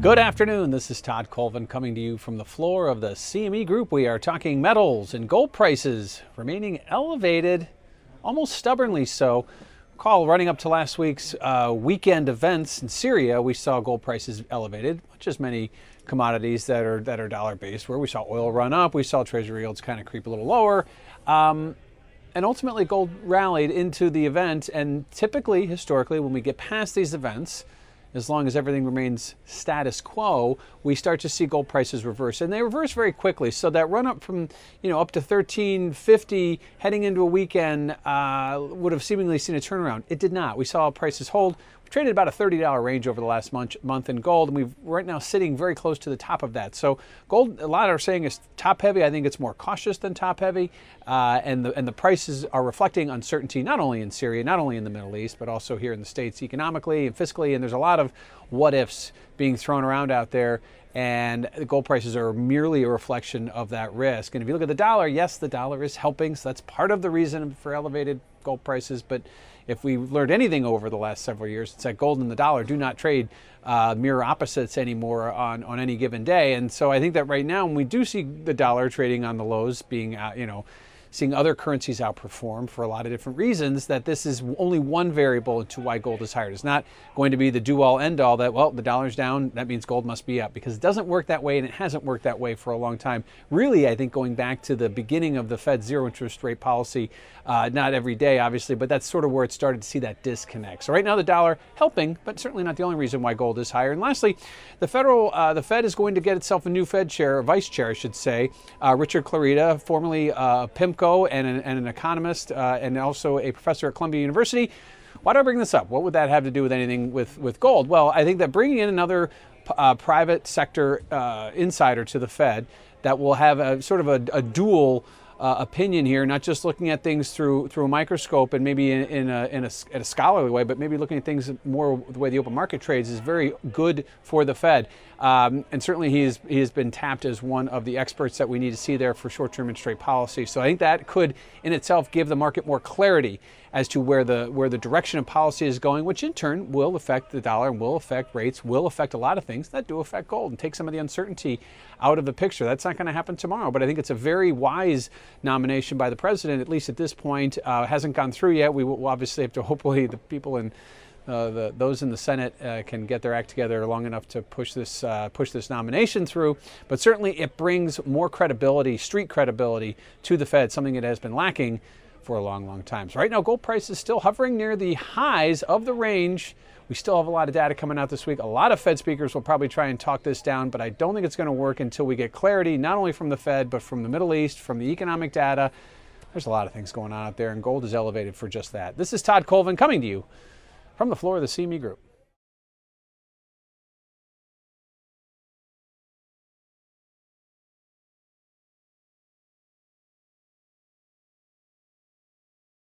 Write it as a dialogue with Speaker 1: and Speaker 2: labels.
Speaker 1: Good afternoon. This is Todd Colvin coming to you from the floor of the CME Group. We are talking metals and gold prices remaining elevated, almost stubbornly so. Recall running up to last week's weekend events in Syria, we saw gold prices elevated, much as many commodities that are dollar-based, where we saw oil run up, we saw treasury yields kind of creep a little lower. And ultimately, gold rallied into the event. And typically, historically, when we get past these events, as long as everything remains status quo, we start to see gold prices reverse. And they reverse very quickly. So that run up from, up to 1350 heading into a weekend would have seemingly seen a turnaround. It did not. We saw prices hold. We traded about a $30 range over the last month in gold, and we're right now sitting very close to the top of that. So gold, a lot are saying is top heavy. I think it's more cautious than top heavy, and the prices are reflecting uncertainty not only in Syria, not only in the Middle East, but also here in the States economically and fiscally. And there's a lot of what ifs being thrown around out there, and the gold prices are merely a reflection of that risk. And if you look at the dollar, yes, the dollar is helping, so that's part of the reason for elevated gold prices. But if we learned anything over the last several years, it's that gold and the dollar do not trade mirror opposites anymore on any given day. And so I think that right now, when we do see the dollar trading on the lows, being seeing other currencies outperform for a lot of different reasons, that this is only one variable into why gold is higher. It's not going to be the do-all, end-all that, well, the dollar's down, that means gold must be up, because it doesn't work that way, and it hasn't worked that way for a long time. Really, I think going back to the beginning of the Fed's zero interest rate policy, not every day, obviously, but that's sort of where it started to see that disconnect. So right now, the dollar helping, but certainly not the only reason why gold is higher. And lastly, the Fed is going to get itself a new Fed chair, a vice chair, I should say. Richard Clarida, formerly PIMCO, and an economist, and also a professor at Columbia University. Why do I bring this up? What would that have to do with anything with gold? Well, I think that bringing in another private sector insider to the Fed that will have a sort of a dual opinion here, not just looking at things through a microscope and maybe in a scholarly way, but maybe looking at things more the way the open market trades, is very good for the Fed. And certainly he has been tapped as one of the experts that we need to see there for short-term interest rate policy. So I think that could in itself give the market more clarity as to where the direction of policy is going, which in turn will affect the dollar and will affect rates, will affect a lot of things that do affect gold, and take some of the uncertainty out of the picture. That's not going to happen tomorrow, but I think it's a very wise nomination by the president, at least at this point. Hasn't gone through yet. We will obviously have to, hopefully the people in those in the Senate can get their act together long enough to push this nomination through. But certainly it brings more credibility, street credibility, to the Fed, something it has been lacking for a long, long time. So right now, gold price is still hovering near the highs of the range. We still have a lot of data coming out this week. A lot of Fed speakers will probably try and talk this down, but I don't think it's going to work until we get clarity, not only from the Fed, but from the Middle East, from the economic data. There's a lot of things going on out there, and gold is elevated for just that. This is Todd Colvin coming to you from the floor of the CME Group.